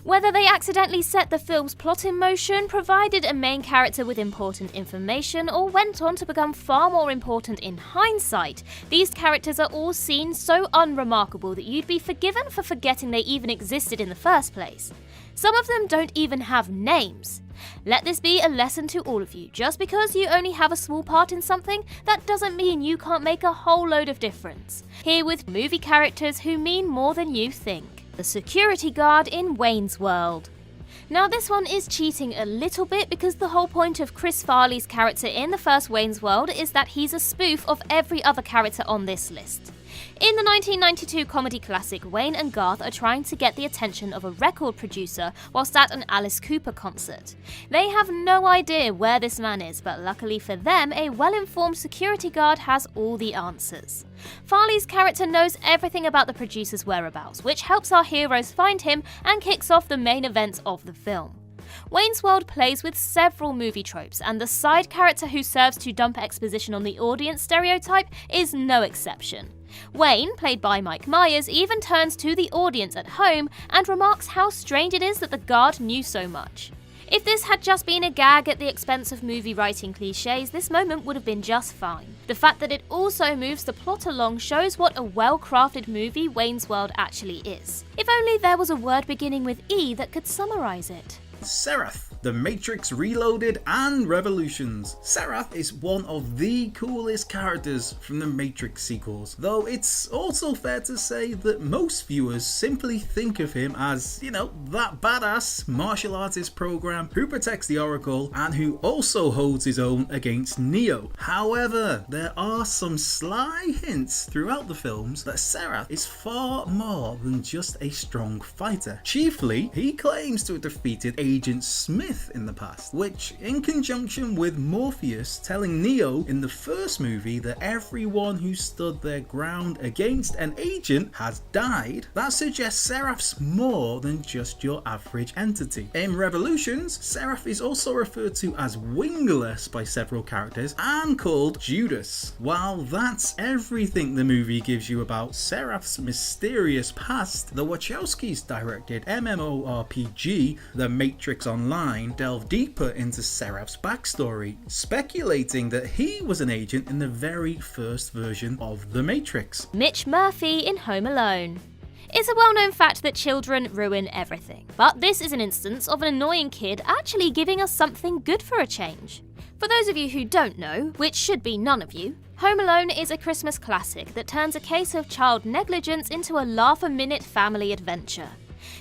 Whether they accidentally set the film's plot in motion, provided a main character with important information, or went on to become far more important in hindsight, these characters are all seen so unremarkable that you'd be forgiven for forgetting they even existed in the first place. Some of them don't even have names. Let this be a lesson to all of you. Just because you only have a small part in something, that doesn't mean you can't make a whole load of difference. Here with movie characters who mean more than you think. The security guard in Wayne's World. Now this one is cheating a little bit because the whole point of Chris Farley's character in the first Wayne's World is that he's a spoof of every other character on this list. In the 1992 comedy classic, Wayne and Garth are trying to get the attention of a record producer whilst at an Alice Cooper concert. They have no idea where this man is, but luckily for them, a well-informed security guard has all the answers. Farley's character knows everything about the producer's whereabouts, which helps our heroes find him and kicks off the main events of the film. Wayne's World plays with several movie tropes, and the side character who serves to dump exposition on the audience stereotype is no exception. Wayne, played by Mike Myers, even turns to the audience at home and remarks how strange it is that the guard knew so much. If this had just been a gag at the expense of movie writing cliches, this moment would have been just fine. The fact that it also moves the plot along shows what a well-crafted movie Wayne's World actually is. If only there was a word beginning with E that could summarise it. Seraph, The Matrix Reloaded and Revolutions. Seraph is one of the coolest characters from the Matrix sequels, though it's also fair to say that most viewers simply think of him as, that badass martial artist program who protects the Oracle and who also holds his own against Neo. However, there are some sly hints throughout the films that Seraph is far more than just a strong fighter. Chiefly, he claims to have defeated Agent Smith in the past, which, in conjunction with Morpheus telling Neo in the first movie that everyone who stood their ground against an agent has died, that suggests Seraph's more than just your average entity. In Revolutions, Seraph is also referred to as wingless by several characters and called Judas. While that's everything the movie gives you about Seraph's mysterious past, the Wachowskis directed MMORPG The Matrix Online delved deeper into Seraph's backstory, speculating that he was an agent in the very first version of The Matrix. Mitch Murphy in Home Alone. It's a well-known fact that children ruin everything, but this is an instance of an annoying kid actually giving us something good for a change. For those of you who don't know, which should be none of you, Home Alone is a Christmas classic that turns a case of child negligence into a laugh-a-minute family adventure.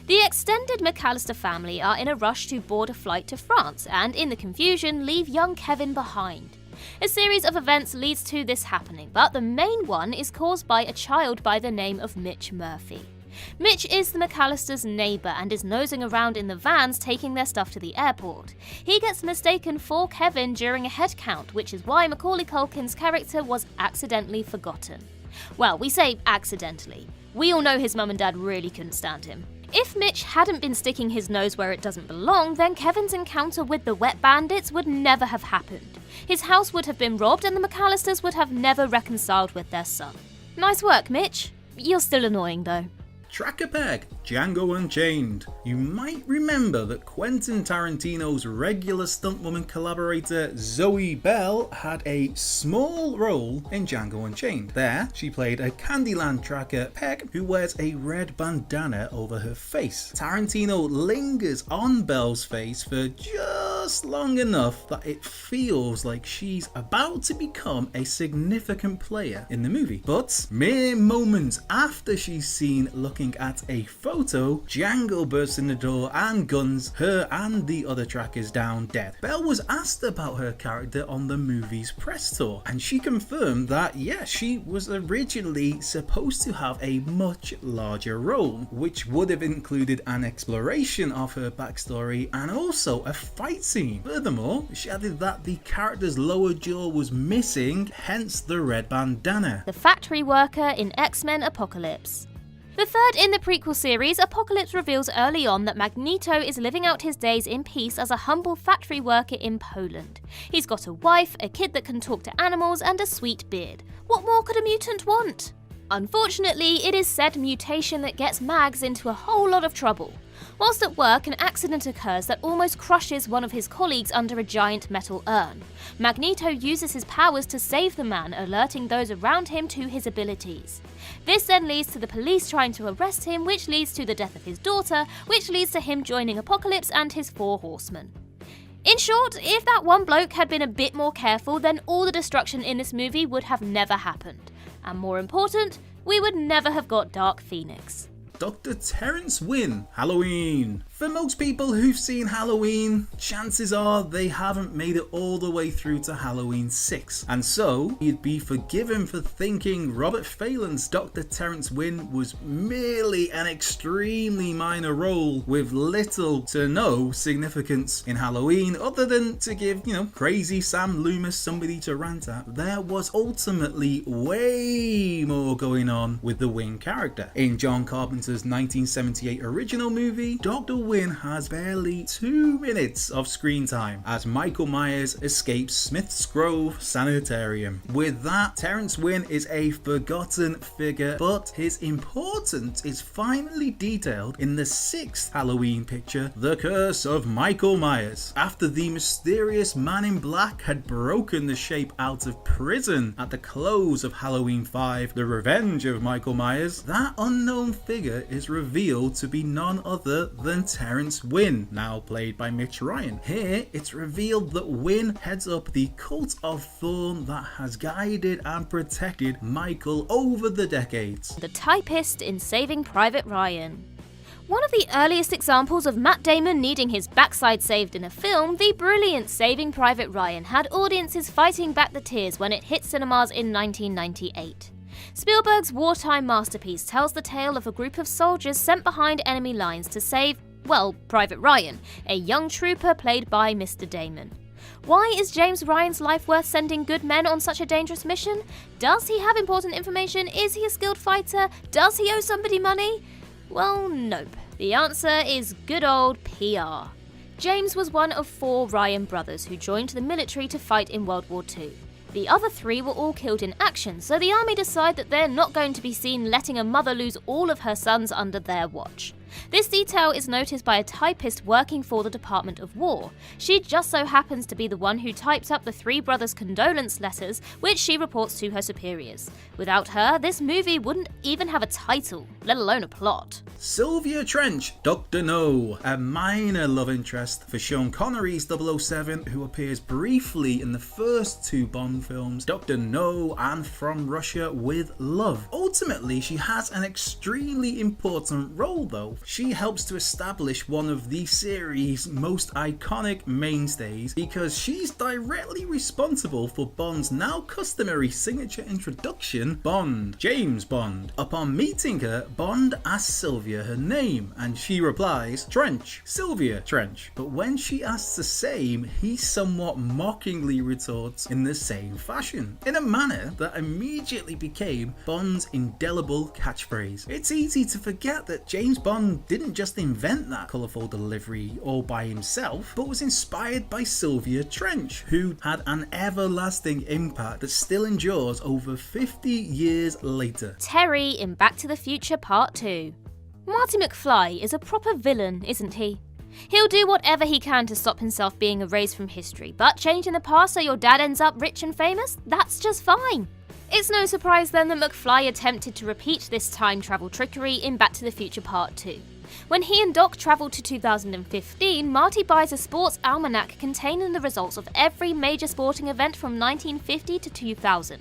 The extended McAllister family are in a rush to board a flight to France and, in the confusion, leave young Kevin behind. A series of events leads to this happening, but the main one is caused by a child by the name of Mitch Murphy. Mitch is the McAllisters' neighbour and is nosing around in the vans taking their stuff to the airport. He gets mistaken for Kevin during a head count, which is why Macaulay Culkin's character was accidentally forgotten. Well, we say accidentally. We all know his mum and dad really couldn't stand him. If Mitch hadn't been sticking his nose where it doesn't belong, then Kevin's encounter with the wet bandits would never have happened. His house would have been robbed and the McAllisters would have never reconciled with their son. Nice work, Mitch. You're still annoying though. Tracker Peg, Django Unchained. You might remember that Quentin Tarantino's regular stuntwoman collaborator Zoe Bell had a small role in Django Unchained. There, she played a Candyland tracker, Peg, who wears a red bandana over her face. Tarantino lingers on Bell's face for just long enough that it feels like she's about to become a significant player in the movie. But mere moments after she's seen looking at a photo, Django bursts in the door and guns her and the other trackers down dead. Bell was asked about her character on the movie's press tour, and she confirmed that yes, she was originally supposed to have a much larger role, which would have included an exploration of her backstory and also a fight scene. Furthermore, she added that the character's lower jaw was missing, hence the red bandana. The factory worker in X-Men Apocalypse. The third in the prequel series, Apocalypse reveals early on that Magneto is living out his days in peace as a humble factory worker in Poland. He's got a wife, a kid that can talk to animals, and a sweet beard. What more could a mutant want? Unfortunately, it is said mutation that gets Mags into a whole lot of trouble. Whilst at work, an accident occurs that almost crushes one of his colleagues under a giant metal urn. Magneto uses his powers to save the man, alerting those around him to his abilities. This then leads to the police trying to arrest him, which leads to the death of his daughter, which leads to him joining Apocalypse and his 4 horsemen. In short, if that one bloke had been a bit more careful, then all the destruction in this movie would have never happened. And more important, we would never have got Dark Phoenix. Dr. Terrence Wynn, Halloween. For most people who've seen Halloween, chances are they haven't made it all the way through to Halloween 6. And so, you'd be forgiven for thinking Robert Phelan's Dr. Terrence Wynn was merely an extremely minor role with little to no significance in Halloween other than to give, crazy Sam Loomis somebody to rant at. There was ultimately way more going on with the Wynn character. In John Carpenter's 1978 original movie, Dr. Wynn has barely 2 minutes of screen time as Michael Myers escapes Smith's Grove Sanitarium. With that, Terrence Wynn is a forgotten figure, but his importance is finally detailed in the 6th Halloween picture, The Curse of Michael Myers. After the mysterious Man in Black had broken the shape out of prison at the close of Halloween 5, The Revenge of Michael Myers, that unknown figure is revealed to be none other than Terrence Wynn, now played by Mitch Ryan. Here, it's revealed that Wynn heads up the Cult of Thorn that has guided and protected Michael over the decades. The Typist in Saving Private Ryan. One of the earliest examples of Matt Damon needing his backside saved in a film, the brilliant Saving Private Ryan had audiences fighting back the tears when it hit cinemas in 1998. Spielberg's wartime masterpiece tells the tale of a group of soldiers sent behind enemy lines to save, Private Ryan, a young trooper played by Mr. Damon. Why is James Ryan's life worth sending good men on such a dangerous mission? Does he have important information? Is he a skilled fighter? Does he owe somebody money? Well, nope. The answer is good old PR. James was one of 4 Ryan brothers who joined the military to fight in World War II. The other 3 were all killed in action, so the army decide that they're not going to be seen letting a mother lose all of her sons under their watch. This detail is noticed by a typist working for the Department of War. She just so happens to be the one who types up the 3 brothers' condolence letters, which she reports to her superiors. Without her, this movie wouldn't even have a title, let alone a plot. Sylvia Trench, Dr. No, a minor love interest for Sean Connery's 007, who appears briefly in the first 2 Bond films, Dr. No and From Russia with Love. Ultimately, she has an extremely important role though. She helps to establish one of the series' most iconic mainstays because she's directly responsible for Bond's now customary signature introduction, Bond, James Bond. Upon meeting her, Bond asks Sylvia her name and she replies, Trench, Sylvia Trench. But when she asks the same, he somewhat mockingly retorts in the same fashion, in a manner that immediately became Bond's indelible catchphrase. It's easy to forget that James Bond didn't just invent that colourful delivery all by himself, but was inspired by Sylvia Trench, who had an everlasting impact that still endures over 50 years later. Terry in Back to the Future Part 2. Marty McFly is a proper villain, isn't he? He'll do whatever he can to stop himself being erased from history, but changing the past so your dad ends up rich and famous? That's just fine. It's no surprise then that McFly attempted to repeat this time travel trickery in Back to the Future Part 2. When he and Doc travel to 2015, Marty buys a sports almanac containing the results of every major sporting event from 1950 to 2000.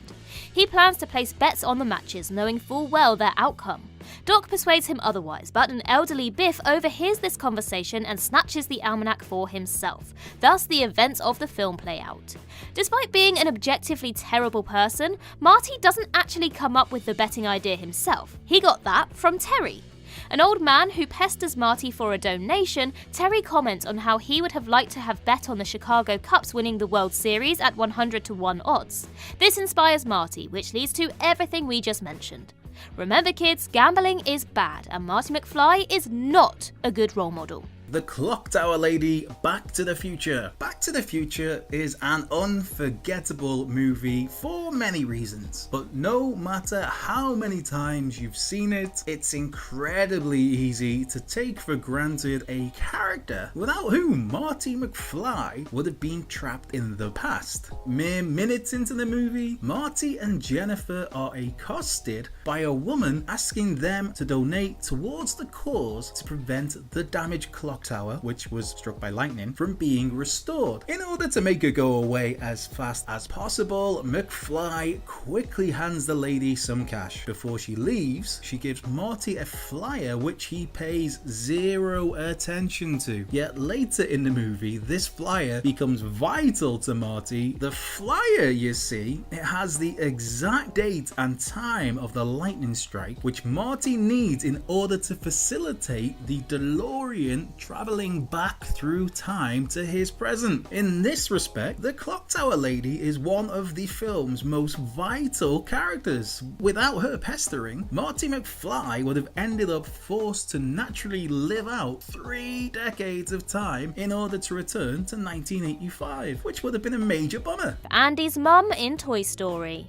He plans to place bets on the matches, knowing full well their outcome. Doc persuades him otherwise, but an elderly Biff overhears this conversation and snatches the almanac for himself. Thus, the events of the film play out. Despite being an objectively terrible person, Marty doesn't actually come up with the betting idea himself. He got that from Terry. An old man who pesters Marty for a donation, Terry comments on how he would have liked to have bet on the Chicago Cubs winning the World Series at 100-1 odds. This inspires Marty, which leads to everything we just mentioned. Remember kids, gambling is bad and Marty McFly is not a good role model. The Clock Tower Lady, Back to the Future. Back to the Future is an unforgettable movie for many reasons, but no matter how many times you've seen it, it's incredibly easy to take for granted a character without whom Marty McFly would have been trapped in the past. Mere minutes into the movie, Marty and Jennifer are accosted by a woman asking them to donate towards the cause to prevent the damaged clock tower, which was struck by lightning, from being restored. In order to make it go away as fast as possible, McFly quickly hands the lady some cash. Before she leaves, she gives Marty a flyer which he pays zero attention to. Yet later in the movie, this flyer becomes vital to Marty. The flyer, you see, it has the exact date and time of the lightning strike, which Marty needs in order to facilitate the DeLorean traveling back through time to his present. In this respect, the Clock Tower Lady is one of the film's most vital characters. Without her pestering, Marty McFly would have ended up forced to naturally live out 3 decades of time in order to return to 1985, which would have been a major bummer. Andy's mum in Toy Story.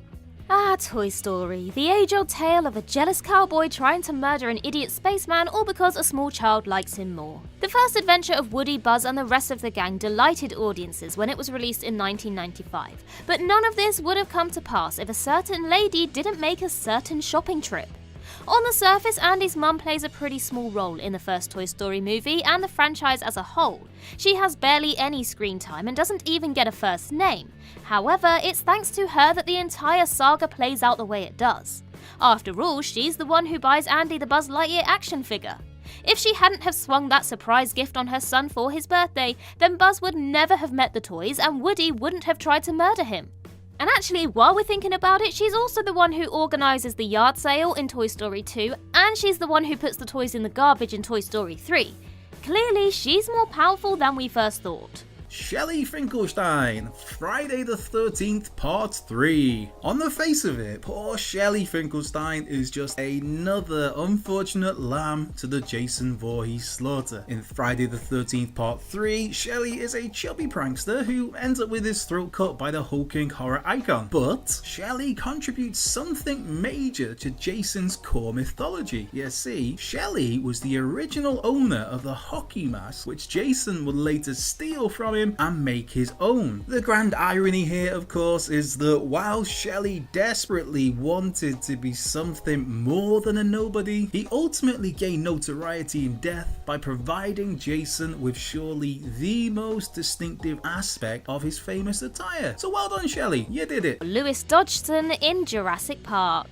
Ah, Toy Story, the age-old tale of a jealous cowboy trying to murder an idiot spaceman all because a small child likes him more. The first adventure of Woody, Buzz and the rest of the gang delighted audiences when it was released in 1995, but none of this would have come to pass if a certain lady didn't make a certain shopping trip. On the surface, Andy's mum plays a pretty small role in the first Toy Story movie and the franchise as a whole. She has barely any screen time and doesn't even get a first name. However, it's thanks to her that the entire saga plays out the way it does. After all, she's the one who buys Andy the Buzz Lightyear action figure. If she hadn't have swung that surprise gift on her son for his birthday, then Buzz would never have met the toys and Woody wouldn't have tried to murder him. And actually, while we're thinking about it, she's also the one who organises the yard sale in Toy Story 2, and she's the one who puts the toys in the garbage in Toy Story 3. Clearly, she's more powerful than we first thought. Shelly Finkelstein, Friday the 13th Part 3. On the face of it, poor Shelly Finkelstein is just another unfortunate lamb to the Jason Voorhees slaughter. In Friday the 13th Part 3, Shelly is a chubby prankster who ends up with his throat cut by the hulking horror icon. But Shelly contributes something major to Jason's core mythology. You see, Shelly was the original owner of the hockey mask, which Jason would later steal from him and make his own. The grand irony here, of course, is that while Shelly desperately wanted to be something more than a nobody, he ultimately gained notoriety in death by providing Jason with surely the most distinctive aspect of his famous attire. So well done, Shelly, you did it. Lewis Dodgson in Jurassic Park.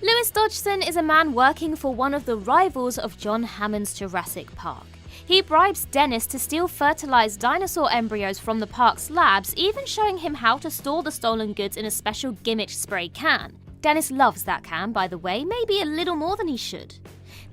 Lewis Dodgson is a man working for one of the rivals of John Hammond's Jurassic Park. He bribes Dennis to steal fertilized dinosaur embryos from the park's labs, even showing him how to store the stolen goods in a special gimmick spray can. Dennis loves that can, by the way, maybe a little more than he should.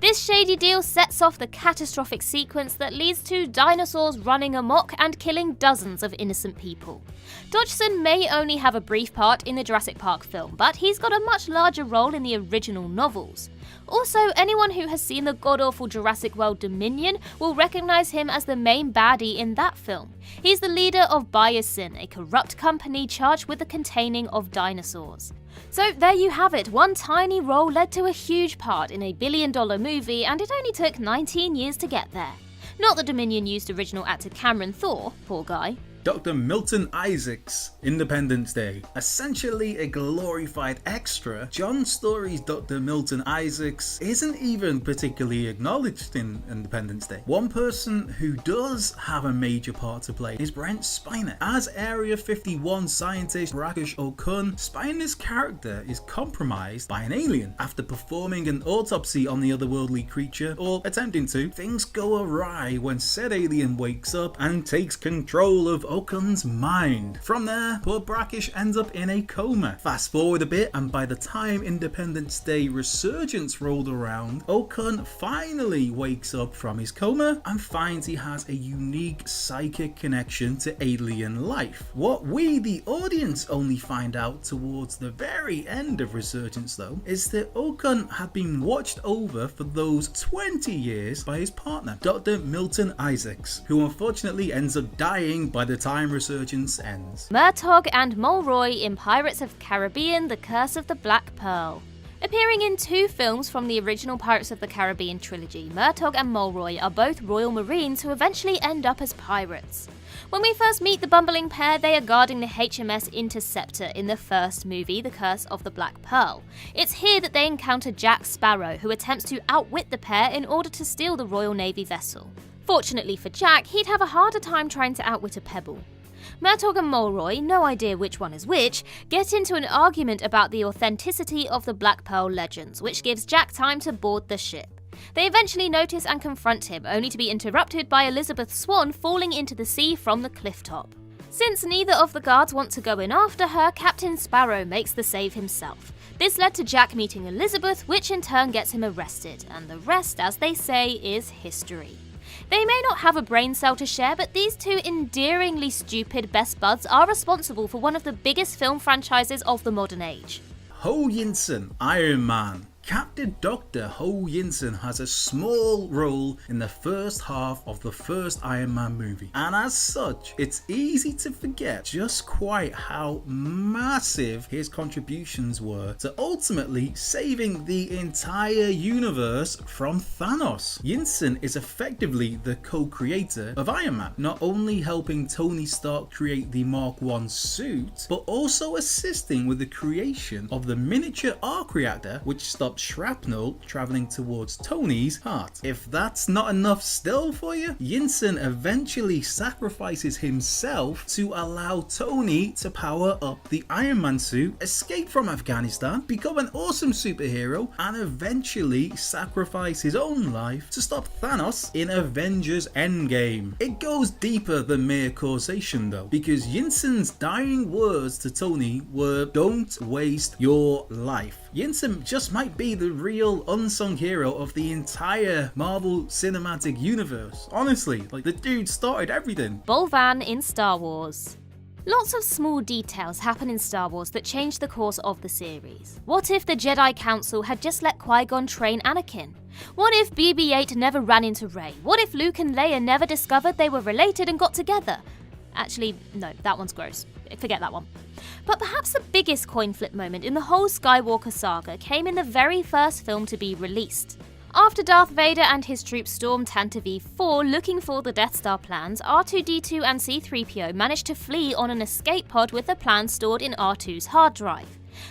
This shady deal sets off the catastrophic sequence that leads to dinosaurs running amok and killing dozens of innocent people. Dodgson may only have a brief part in the Jurassic Park film, but he's got a much larger role in the original novels. Also, anyone who has seen the god-awful Jurassic World Dominion will recognise him as the main baddie in that film. He's the leader of Biosyn, a corrupt company charged with the containing of dinosaurs. So there you have it, one tiny role led to a huge part in a billion-dollar movie, and it only took 19 years to get there. Not that Dominion used original actor Cameron Thor, poor guy. Dr. Milton Isaacs, Independence Day. Essentially a glorified extra, John Story's Dr. Milton Isaacs isn't even particularly acknowledged in Independence Day. One person who does have a major part to play is Brent Spiner. As Area 51 scientist Rakesh Okun, Spiner's character is compromised by an alien. After performing an autopsy on the otherworldly creature, or attempting to, things go awry when said alien wakes up and takes control of Okun's mind. From there, poor Brackish ends up in a coma. Fast forward a bit, and by the time Independence Day Resurgence rolled around, Okun finally wakes up from his coma and finds he has a unique psychic connection to alien life. What we, the audience, only find out towards the very end of Resurgence though, is that Okun had been watched over for those 20 years by his partner, Dr. Milton Isaacs, who unfortunately ends up dying by the time Resurgence ends. Murtogg and Mulroy in Pirates of the Caribbean: The Curse of the Black Pearl. Appearing in 2 films from the original Pirates of the Caribbean trilogy, Murtogg and Mulroy are both Royal Marines who eventually end up as pirates. When we first meet the bumbling pair, they are guarding the HMS Interceptor in the first movie, The Curse of the Black Pearl. It's here that they encounter Jack Sparrow, who attempts to outwit the pair in order to steal the Royal Navy vessel. Fortunately for Jack, he'd have a harder time trying to outwit a pebble. Murtogg and Mulroy, no idea which one is which, get into an argument about the authenticity of the Black Pearl legends, which gives Jack time to board the ship. They eventually notice and confront him, only to be interrupted by Elizabeth Swann falling into the sea from the cliff top. Since neither of the guards want to go in after her, Captain Sparrow makes the save himself. This led to Jack meeting Elizabeth, which in turn gets him arrested, and the rest, as they say, is history. They may not have a brain cell to share, but these 2 endearingly stupid best buds are responsible for one of the biggest film franchises of the modern age. Ho Yinsen, Iron Man. Captain Dr. Ho Yinsen has a small role in the first half of the first Iron Man movie, and as such, it's easy to forget just quite how massive his contributions were to ultimately saving the entire universe from Thanos. Yinsen is effectively the co-creator of Iron Man, not only helping Tony Stark create the Mark I suit, but also assisting with the creation of the miniature arc reactor, which stopped shrapnel traveling towards Tony's heart. If that's not enough still for you, Yinsen eventually sacrifices himself to allow Tony to power up the Iron Man suit, escape from Afghanistan, become an awesome superhero, and eventually sacrifice his own life to stop Thanos in Avengers Endgame. It goes deeper than mere causation though, because Yinsen's dying words to Tony were, "Don't waste your life." Yinsen just might be the real unsung hero of the entire Marvel Cinematic Universe. Honestly, like, the dude started everything. Bolvan in Star Wars. Lots of small details happen in Star Wars that change the course of the series. What if the Jedi Council had just let Qui-Gon train Anakin? What if BB-8 never ran into Rey? What if Luke and Leia never discovered they were related and got together? Actually, no, that one's gross. Forget that one. But perhaps the biggest coin flip moment in the whole Skywalker saga came in the very first film to be released. After Darth Vader and his troops stormed Tantive 4 looking for the Death Star plans, R2-D2 and C-3PO managed to flee on an escape pod with the plans stored in R2's hard drive.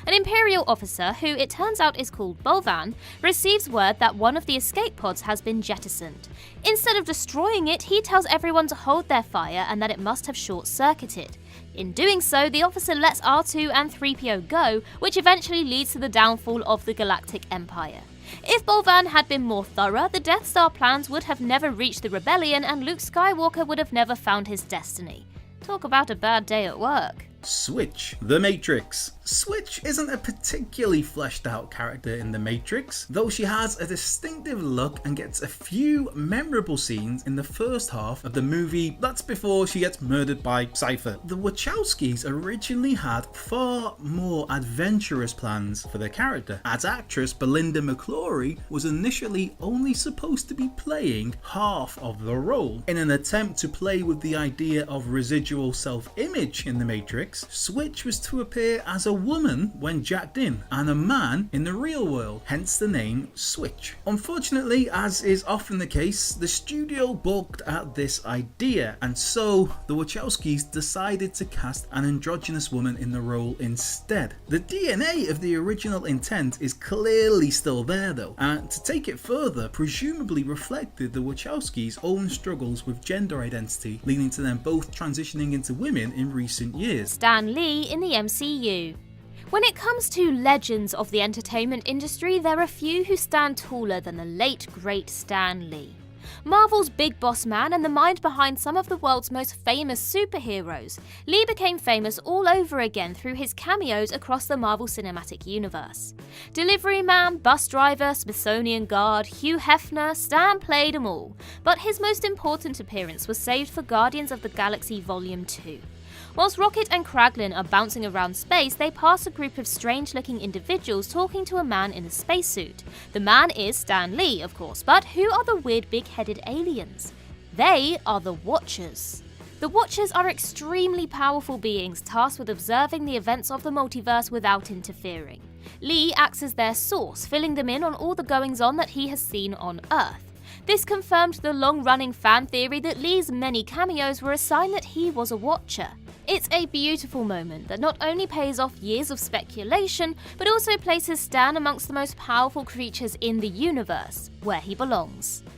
An Imperial officer, who it turns out is called Bolvan, receives word that one of the escape pods has been jettisoned. Instead of destroying it, he tells everyone to hold their fire and that it must have short-circuited. In doing so, the officer lets R2 and 3PO go, which eventually leads to the downfall of the Galactic Empire. If Bolvan had been more thorough, the Death Star plans would have never reached the rebellion and Luke Skywalker would have never found his destiny. Talk about a bad day at work. Switch, The Matrix. Switch isn't a particularly fleshed out character in The Matrix, though she has a distinctive look and gets a few memorable scenes in the first half of the movie. That's before she gets murdered by Cypher. The Wachowskis originally had far more adventurous plans for the character, as actress Belinda McClory was initially only supposed to be playing half of the role. In an attempt to play with the idea of residual self-image in The Matrix, Switch was to appear as a woman when jacked in, and a man in the real world, hence the name Switch. Unfortunately, as is often the case, the studio balked at this idea, and so the Wachowskis decided to cast an androgynous woman in the role instead. The DNA of the original intent is clearly still there though, and to take it further, presumably reflected the Wachowskis' own struggles with gender identity, leading to them both transitioning into women in recent years. Stan Lee in the MCU. When it comes to legends of the entertainment industry, there are few who stand taller than the late great Stan Lee. Marvel's big boss man and the mind behind some of the world's most famous superheroes, Lee became famous all over again through his cameos across the Marvel Cinematic Universe. Delivery man, bus driver, Smithsonian guard, Hugh Hefner, Stan played them all, but his most important appearance was saved for Guardians of the Galaxy Volume 2. Whilst Rocket and Kraglin are bouncing around space, they pass a group of strange-looking individuals talking to a man in a spacesuit. The man is Stan Lee, of course, but who are the weird big-headed aliens? They are the Watchers. The Watchers are extremely powerful beings tasked with observing the events of the multiverse without interfering. Lee acts as their source, filling them in on all the goings-on that he has seen on Earth. This confirmed the long-running fan theory that Lee's many cameos were a sign that he was a Watcher. It's a beautiful moment that not only pays off years of speculation, but also places Stan amongst the most powerful creatures in the universe, where he belongs.